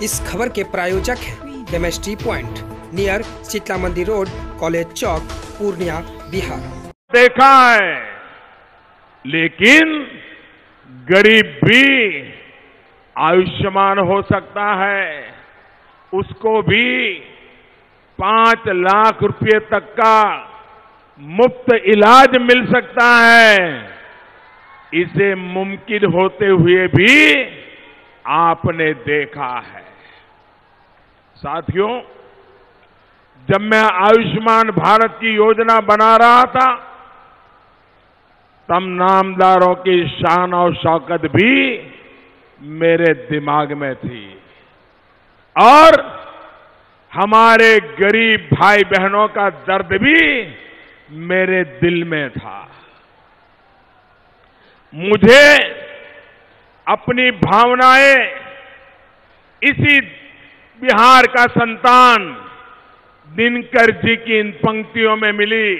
इस खबर के प्रायोजक हैं केमिस्ट्री पॉइंट, नियर शीतला मंदिर रोड, कॉलेज चौक, पूर्णिया, बिहार। देखा है, लेकिन गरीब भी आयुष्मान हो सकता है, उसको भी 5 लाख रुपए तक का मुफ्त इलाज मिल सकता है। इसे मुमकिन होते हुए भी आपने देखा है। साथियों, जब मैं आयुष्मान भारत की योजना बना रहा था, तब नामदारों की शान और शौकत भी मेरे दिमाग में थी और हमारे गरीब भाई बहनों का दर्द भी मेरे दिल में था। मुझे अपनी भावनाएं इसी बिहार का संतान दिनकर जी की इन पंक्तियों में मिली।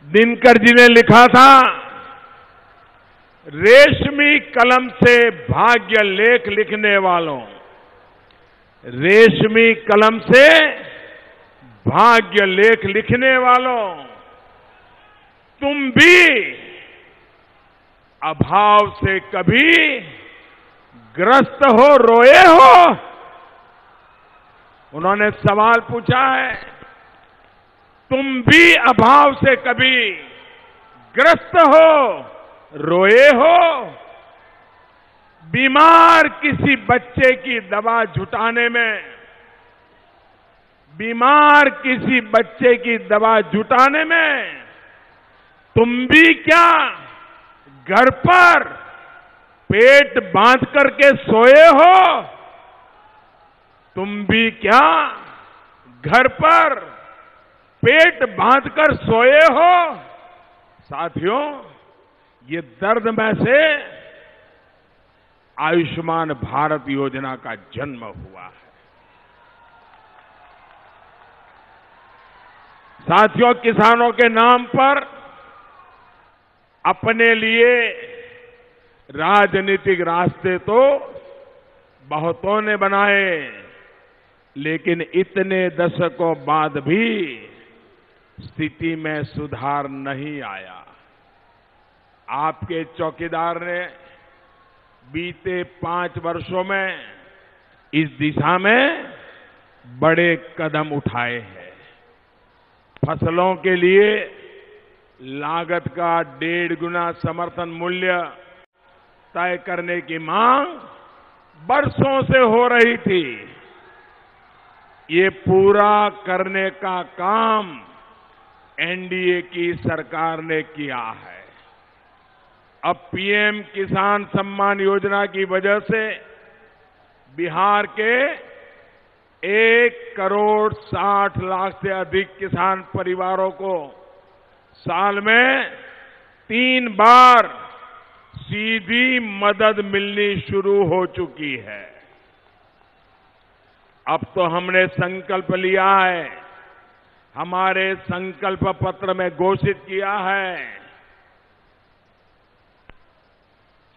दिनकर जी ने लिखा था, रेशमी कलम से भाग्य लेख लिखने वालों, रेशमी कलम से भाग्य लेख लिखने वालों, तुम भी अभाव से कभी ग्रस्त हो, रोए हो? उन्होंने सवाल पूछा है, तुम भी अभाव से कभी ग्रस्त हो, रोए हो? बीमार किसी बच्चे की दवा जुटाने में, बीमार किसी बच्चे की दवा जुटाने में तुम भी क्या घर पर पेट बांध करके सोए हो? तुम भी क्या घर पर पेट बांधकर सोए हो? साथियों, ये दर्द में से आयुष्मान भारत योजना का जन्म हुआ है। साथियों, किसानों के नाम पर अपने लिए राजनीतिक रास्ते तो बहुतों ने बनाए, लेकिन इतने दशकों बाद भी स्थिति में सुधार नहीं आया। आपके चौकीदार ने बीते 5 वर्षों में इस दिशा में बड़े कदम उठाए हैं। फसलों के लिए लागत का 1.5 गुना समर्थन मूल्य तय करने की मांग बरसों से हो रही थी। ये पूरा करने का काम एनडीए की सरकार ने किया है। अब पीएम किसान सम्मान योजना की वजह से बिहार के 1,60,00,000 से अधिक किसान परिवारों को साल में 3 बार सीधी मदद मिलनी शुरू हो चुकी है। अब तो हमने संकल्प लिया है, हमारे संकल्प पत्र में घोषित किया है,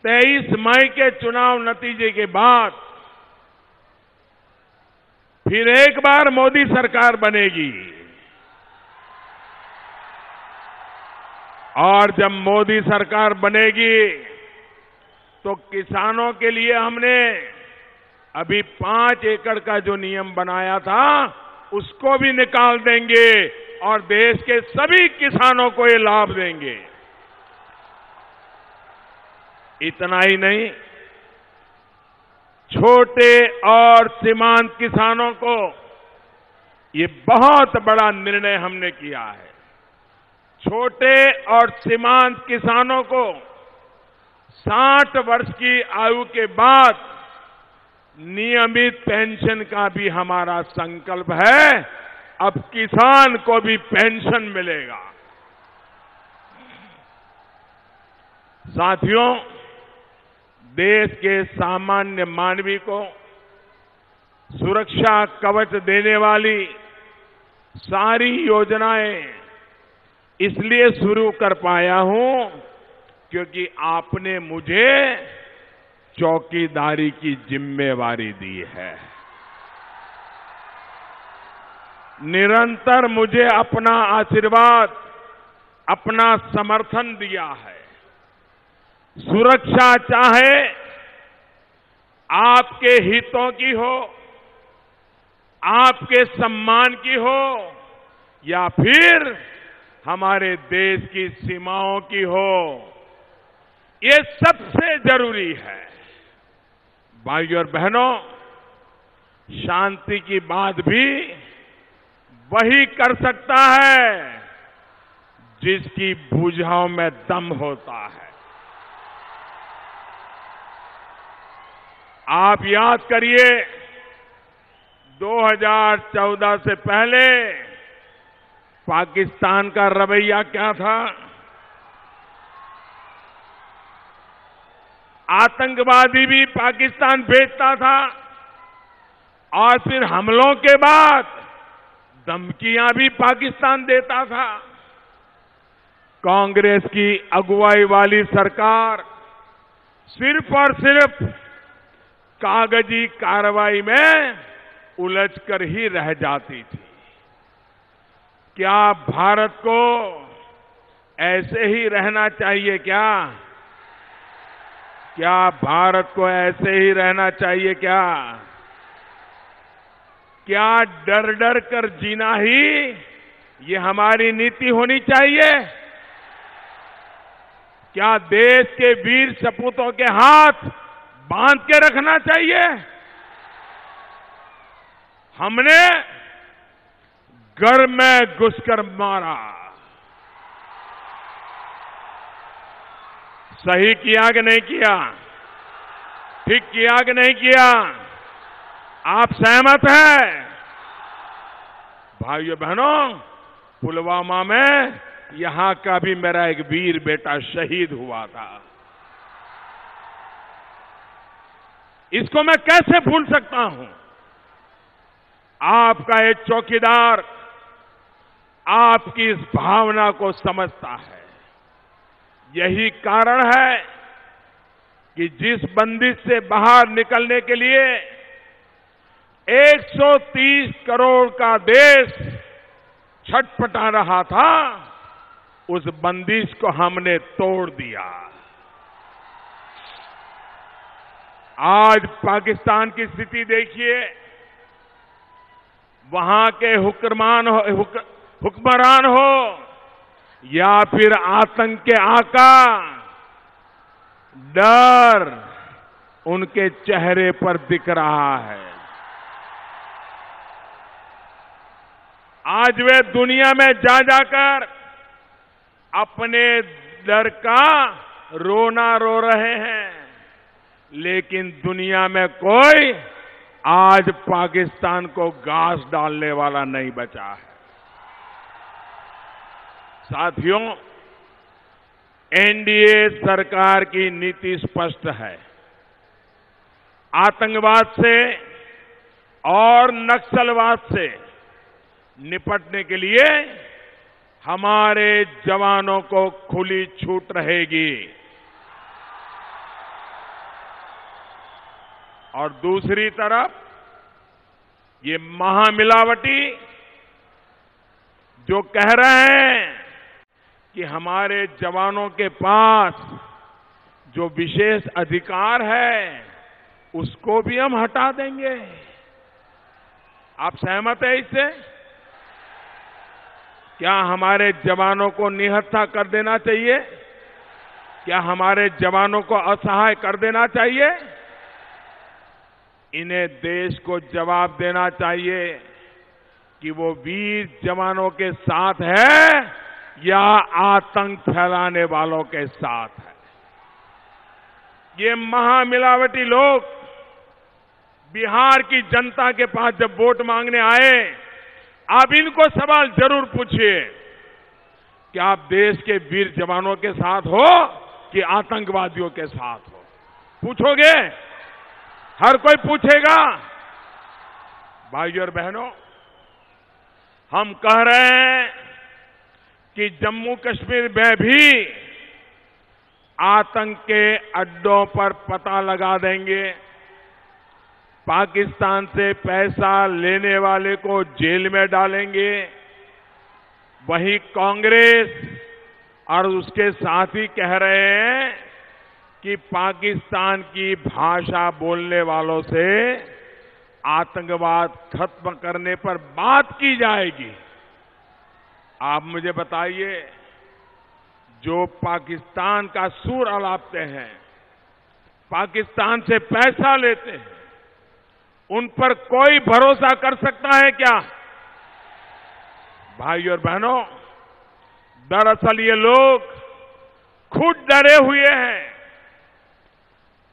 23 मई के चुनाव नतीजे के बाद फिर एक बार मोदी सरकार बनेगी और जब मोदी सरकार बनेगी तो किसानों के लिए हमने अभी 5 एकड़ का जो नियम बनाया था उसको भी निकाल देंगे और देश के सभी किसानों को ये लाभ देंगे। इतना ही नहीं, छोटे और सीमांत किसानों को ये बहुत बड़ा निर्णय हमने किया है। छोटे और सीमांत किसानों को 60 वर्ष की आयु के बाद नियमित पेंशन का भी हमारा संकल्प है। अब किसान को भी पेंशन मिलेगा। साथियों, देश के सामान्य मानवी को सुरक्षा कवच देने वाली सारी योजनाएं इसलिए शुरू कर पाया हूं क्योंकि आपने मुझे चौकीदारी की जिम्मेवारी दी है। निरंतर मुझे अपना आशीर्वाद, अपना समर्थन दिया है। सुरक्षा चाहे आपके हितों की हो, आपके सम्मान की हो, या फिर हमारे देश की सीमाओं की हो, ये सबसे जरूरी है। भाइयों और बहनों, शांति की बात भी वही कर सकता है जिसकी भुजाओं में दम होता है। आप याद करिए, 2014 से पहले पाकिस्तान का रवैया क्या था। आतंकवादी भी पाकिस्तान भेजता था और फिर हमलों के बाद धमकियां भी पाकिस्तान देता था। कांग्रेस की अगुवाई वाली सरकार सिर्फ और सिर्फ कागजी कार्रवाई में उलझकर ही रह जाती थी। क्या भारत को ऐसे ही रहना चाहिए क्या? क्या भारत को ऐसे ही रहना चाहिए क्या? क्या डर डर कर जीना ही ये हमारी नीति होनी चाहिए? क्या देश के वीर सपूतों के हाथ बांध के रखना चाहिए? हमने घर में घुसकर मारा। सही किया कि नहीं किया? ठीक किया कि नहीं किया? आप सहमत हैं? भाइयों बहनों, पुलवामा में यहां का भी मेरा एक वीर बेटा शहीद हुआ था। इसको मैं कैसे भूल सकता हूं? आपका एक चौकीदार आपकी इस भावना को समझता है। यही कारण है कि जिस बंदिश से बाहर निकलने के लिए 130 करोड़ का देश छटपटा रहा था, उस बंदिश को हमने तोड़ दिया। आज पाकिस्तान की स्थिति देखिए, वहां के हुक्मरान हो या फिर आतंक के आका, डर उनके चेहरे पर दिख रहा है। आज वे दुनिया में जा जाकर अपने डर का रोना रो रहे हैं, लेकिन दुनिया में कोई आज पाकिस्तान को घास डालने वाला नहीं बचा है। साथियों, एनडीए सरकार की नीति स्पष्ट है। आतंकवाद से और नक्सलवाद से निपटने के लिए हमारे जवानों को खुली छूट रहेगी। और दूसरी तरफ ये महामिलावटी जो कह रहे हैं कि हमारे जवानों के पास जो विशेष अधिकार है उसको भी हम हटा देंगे। आप सहमत है इससे? क्या हमारे जवानों को निहत्था कर देना चाहिए? क्या हमारे जवानों को असहाय कर देना चाहिए? इन्हें देश को जवाब देना चाहिए कि वो वीर जवानों के साथ है या आतंक फैलाने वालों के साथ है। ये महामिलावटी लोग बिहार की जनता के पास जब वोट मांगने आए, आप इनको सवाल जरूर पूछिए कि आप देश के वीर जवानों के साथ हो कि आतंकवादियों के साथ हो? पूछोगे? हर कोई पूछेगा। भाइयों और बहनों, हम कह रहे हैं कि जम्मू कश्मीर में भी आतंक के अड्डों पर पता लगा देंगे, पाकिस्तान से पैसा लेने वाले को जेल में डालेंगे। वहीं कांग्रेस और उसके साथी कह रहे हैं कि पाकिस्तान की भाषा बोलने वालों से आतंकवाद खत्म करने पर बात की जाएगी। आप मुझे बताइए, जो पाकिस्तान का सुर अलापते हैं, पाकिस्तान से पैसा लेते हैं, उन पर कोई भरोसा कर सकता है क्या? भाई और बहनों, दरअसल ये लोग खुद डरे हुए हैं,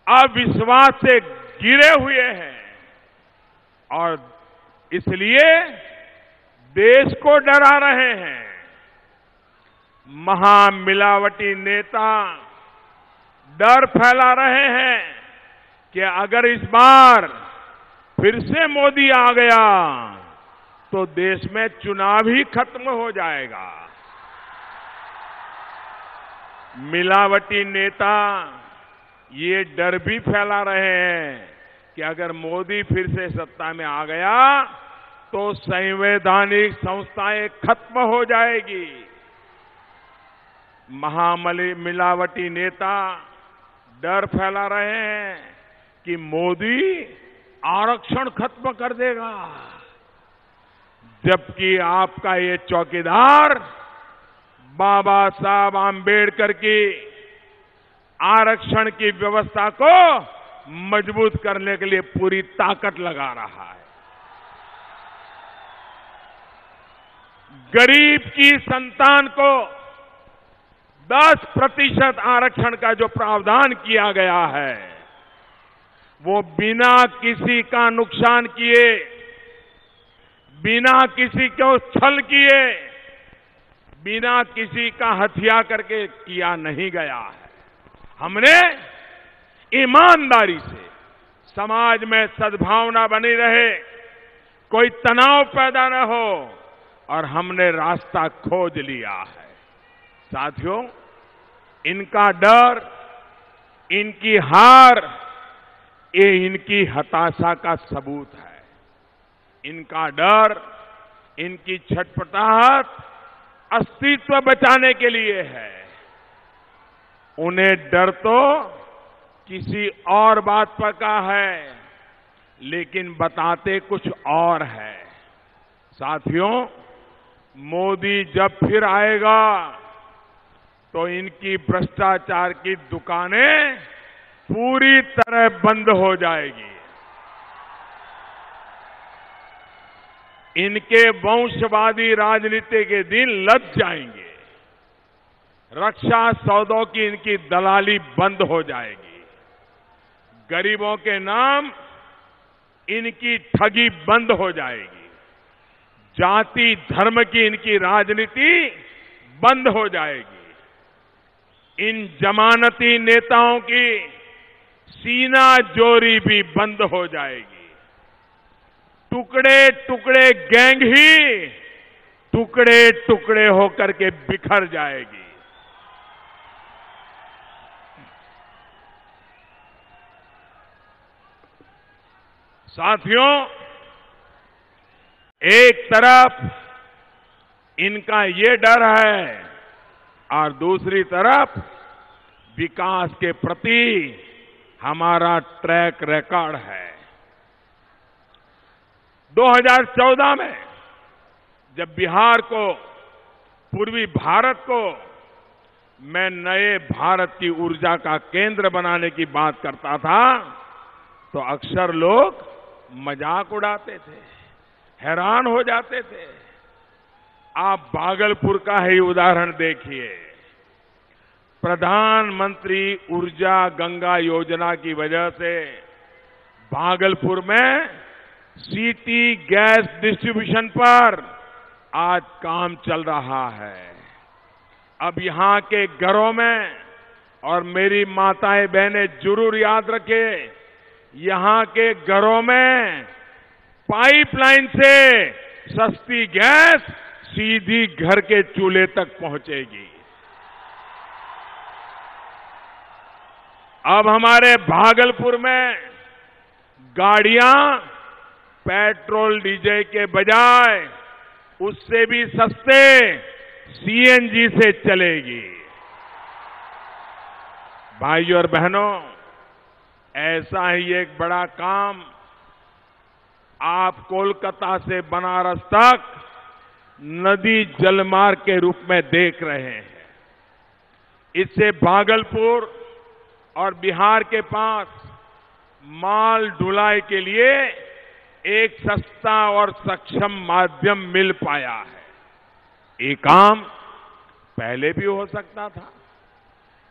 अविश्वास से घिरे हुए हैं और इसलिए देश को डरा रहे हैं। महामिलावटी नेता डर फैला रहे हैं कि अगर इस बार फिर से मोदी आ गया तो देश में चुनाव ही खत्म हो जाएगा। मिलावटी नेता ये डर भी फैला रहे हैं कि अगर मोदी फिर से सत्ता में आ गया तो संवैधानिक संस्थाएं खत्म हो जाएगी। मिलावटी नेता डर फैला रहे हैं कि मोदी आरक्षण खत्म कर देगा, जबकि आपका ये चौकीदार बाबा साहब आंबेडकर की आरक्षण की व्यवस्था को मजबूत करने के लिए पूरी ताकत लगा रहा है। गरीब की संतान को 10% आरक्षण का जो प्रावधान किया गया है, वो बिना किसी का नुकसान किए, बिना किसी को छल किए, बिना किसी का हत्या करके किया नहीं गया है। हमने ईमानदारी से समाज में सद्भावना बनी रहे, कोई तनाव पैदा न हो, और हमने रास्ता खोज लिया है। साथियों, इनका डर, इनकी हार, ये इनकी हताशा का सबूत है। इनका डर, इनकी छटपटाहट अस्तित्व बचाने के लिए है। उन्हें डर तो किसी और बात पर का है, लेकिन बताते कुछ और है। साथियों, मोदी जब फिर आएगा तो इनकी भ्रष्टाचार की दुकानें पूरी तरह बंद हो जाएगी। इनके वंशवादी राजनीति के दिन लग जाएंगे। रक्षा सौदों की इनकी दलाली बंद हो जाएगी। गरीबों के नाम इनकी ठगी बंद हो जाएगी। जाति धर्म की इनकी राजनीति बंद हो जाएगी। इन जमानती नेताओं की सीना जोरी भी बंद हो जाएगी। टुकड़े टुकड़े गैंग ही टुकड़े टुकड़े होकर के बिखर जाएगी। साथियों, एक तरफ इनका ये डर है और दूसरी तरफ विकास के प्रति हमारा ट्रैक रिकॉर्ड है। 2014 में जब बिहार को, पूर्वी भारत को मैं नए भारत की ऊर्जा का केंद्र बनाने की बात करता था तो अक्सर लोग मजाक उड़ाते थे, हैरान हो जाते थे। आप भागलपुर का ही उदाहरण देखिए। प्रधानमंत्री ऊर्जा गंगा योजना की वजह से भागलपुर में सिटी गैस डिस्ट्रीब्यूशन पर आज काम चल रहा है। अब यहां के घरों में, और मेरी माताएं बहनें जरूर याद रखें, यहां के घरों में पाइपलाइन से सस्ती गैस सीधी घर के चूल्हे तक पहुंचेगी। अब हमारे भागलपुर में गाड़ियां पेट्रोल डीजल के बजाय उससे भी सस्ते सीएनजी से चलेगी। भाइयों और बहनों, ऐसा ही एक बड़ा काम आप कोलकाता से बनारस तक नदी जलमार्ग के रूप में देख रहे हैं। इससे भागलपुर और बिहार के पास माल ढुलाई के लिए एक सस्ता और सक्षम माध्यम मिल पाया है। ये काम पहले भी हो सकता था,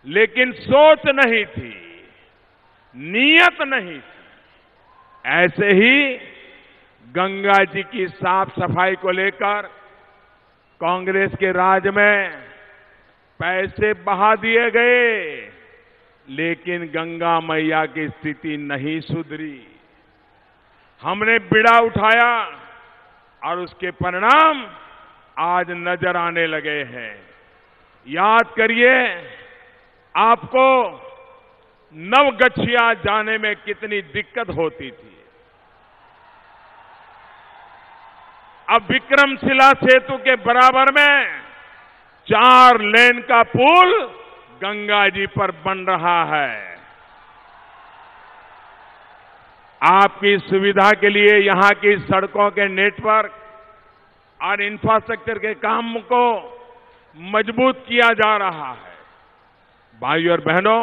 लेकिन सोच नहीं थी, नीयत नहीं थी। ऐसे ही गंगा जी की साफ सफाई को लेकर कांग्रेस के राज में पैसे बहा दिए गए, लेकिन गंगा मैया की स्थिति नहीं सुधरी। हमने बीड़ा उठाया और उसके परिणाम आज नजर आने लगे हैं। याद करिए, आपको नवगछिया जाने में कितनी दिक्कत होती थी। अब विक्रमशिला सेतु के बराबर में 4 लेन का पुल गंगा जी पर बन रहा है। आपकी सुविधा के लिए यहां की सड़कों के नेटवर्क और इंफ्रास्ट्रक्चर के काम को मजबूत किया जा रहा है। भाइयों और बहनों,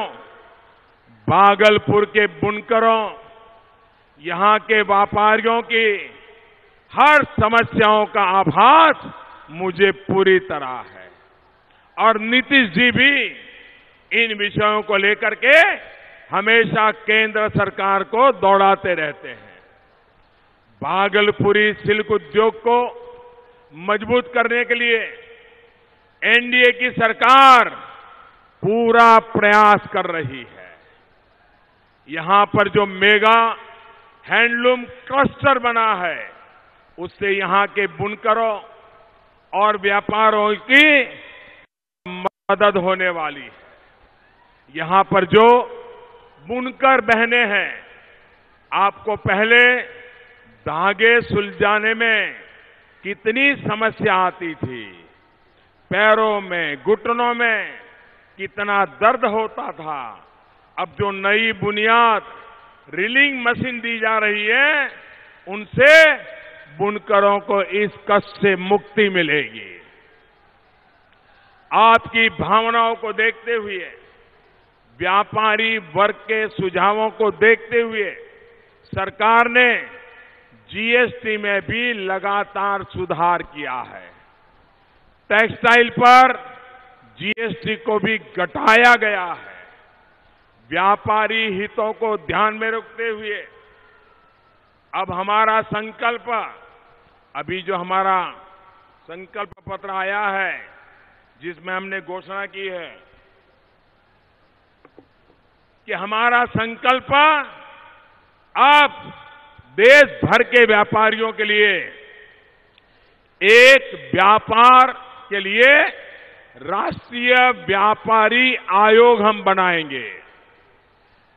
भागलपुर के बुनकरों, यहां के व्यापारियों की हर समस्याओं का आभास मुझे पूरी तरह है और नीतीश जी भी इन विषयों को लेकर के हमेशा केंद्र सरकार को दौड़ाते रहते हैं। भागलपुरी सिल्क उद्योग को मजबूत करने के लिए एनडीए की सरकार पूरा प्रयास कर रही है। यहां पर जो मेगा हैंडलूम क्लस्टर बना है, उससे यहां के बुनकरों और व्यापारों की मदद होने वाली है। यहां पर जो बुनकर बहनें हैं, आपको पहले धागे सुलझाने में कितनी समस्या आती थी, पैरों में, घुटनों में कितना दर्द होता था। अब जो नई बुनियाद रीलिंग मशीन दी जा रही है, उनसे बुनकरों को इस कष्ट से मुक्ति मिलेगी। आपकी भावनाओं को देखते हुए, व्यापारी वर्ग के सुझावों को देखते हुए सरकार ने जीएसटी में भी लगातार सुधार किया है। टेक्सटाइल पर जीएसटी को भी घटाया गया है। व्यापारी हितों को ध्यान में रखते हुए अब हमारा संकल्प, अभी जो हमारा संकल्प पत्र आया है, जिसमें हमने घोषणा की है कि हमारा संकल्प अब देश भर के व्यापारियों के लिए एक व्यापार के लिए राष्ट्रीय व्यापारी आयोग हम बनाएंगे।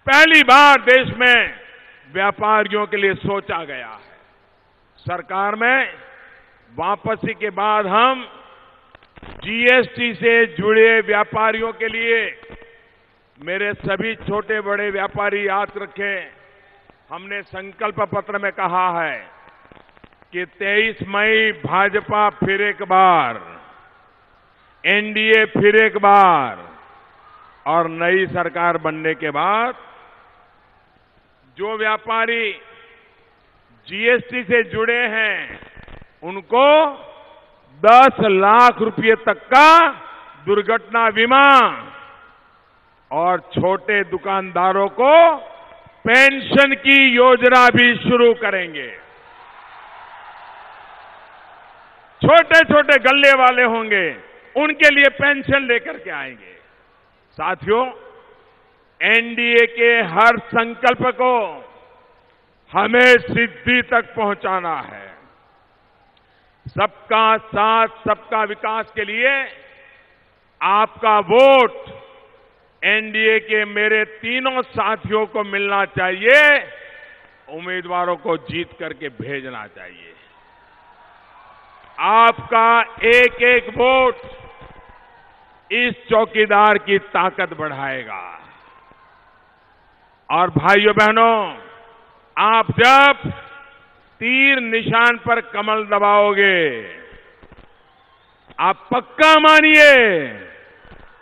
पहली बार देश में व्यापारियों के लिए सोचा गया है। सरकार में वापसी के बाद हम जीएसटी से जुड़े व्यापारियों के लिए, मेरे सभी छोटे बड़े व्यापारी याद रखें, हमने संकल्प पत्र में कहा है कि 23 मई भाजपा फिर एक बार, एनडीए फिर एक बार, और नई सरकार बनने के बाद जो व्यापारी जीएसटी से जुड़े हैं, उनको 10 लाख रुपए तक का दुर्घटना बीमा और छोटे दुकानदारों को पेंशन की योजना भी शुरू करेंगे। छोटे छोटे गल्ले वाले होंगे, उनके लिए पेंशन लेकर के आएंगे। साथियों, एनडीए के हर संकल्प को हमें सिद्धि तक पहुंचाना है। सबका साथ, सबका विकास के लिए आपका वोट एनडीए के मेरे तीनों साथियों को मिलना चाहिए, उम्मीदवारों को जीत करके भेजना चाहिए। आपका एक एक वोट इस चौकीदार की ताकत बढ़ाएगा। और भाइयों बहनों, आप जब तीर निशान पर कमल दबाओगे, आप पक्का मानिए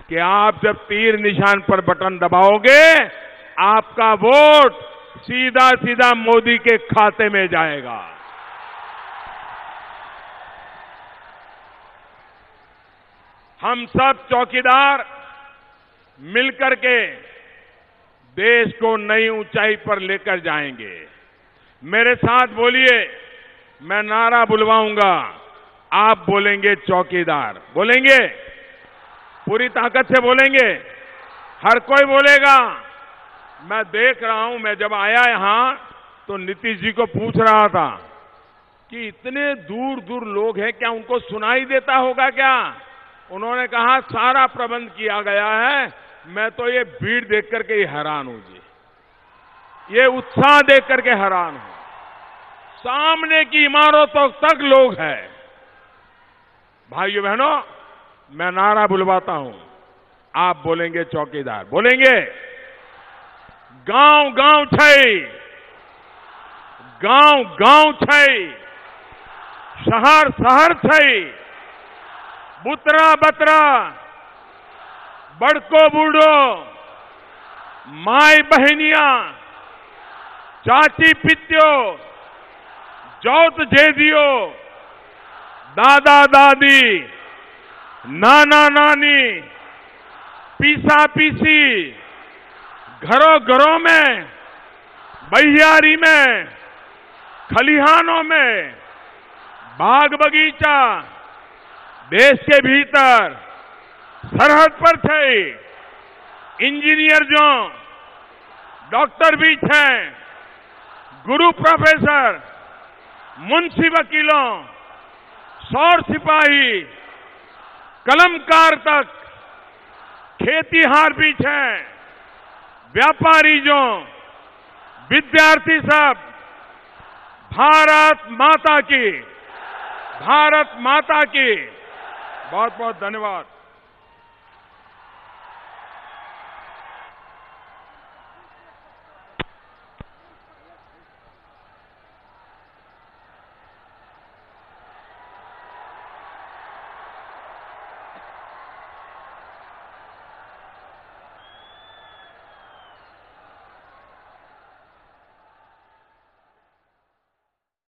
कि आप जब तीर निशान पर बटन दबाओगे, आपका वोट सीधा सीधा मोदी के खाते में जाएगा। हम सब चौकीदार मिलकर के देश को नई ऊंचाई पर लेकर जाएंगे। मेरे साथ बोलिए, मैं नारा बुलवाऊंगा, आप बोलेंगे चौकीदार। बोलेंगे? पूरी ताकत से बोलेंगे? हर कोई बोलेगा। मैं देख रहा हूं, मैं जब आया यहां तो नीतीश जी को पूछ रहा था कि इतने दूर दूर लोग हैं, क्या उनको सुनाई देता होगा क्या? उन्होंने कहा सारा प्रबंध किया गया है। मैं तो ये भीड़ देख करके ही हैरान हूं जी, ये उत्साह देख करके हैरान हूं। सामने की इमारतों तक लोग हैं। भाइयों बहनों, मैं नारा बुलवाता हूं, आप बोलेंगे चौकीदार। बोलेंगे? गांव गांव छै, गांव गांव छै, शहर शहर छै, बुतरा बतरा, बड़को बूढ़ो, माई बहनिया, चाची पित्यो, जौत जेदियो, दादा दादी, नाना नानी, पीसा पीसी, घरों घरों में, बहियारी में, खलिहानों में, बाग बगीचा, देश के भीतर, सरहद पर छै, इंजीनियर जो, डॉक्टर भी हैं, गुरु प्रोफेसर, मुंशी वकीलों, सौर सिपाही, कलमकार तक, खेतीहार भी हैं, व्यापारी जो, विद्यार्थी सब। भारत माता की, भारत माता की। बहुत बहुत धन्यवाद।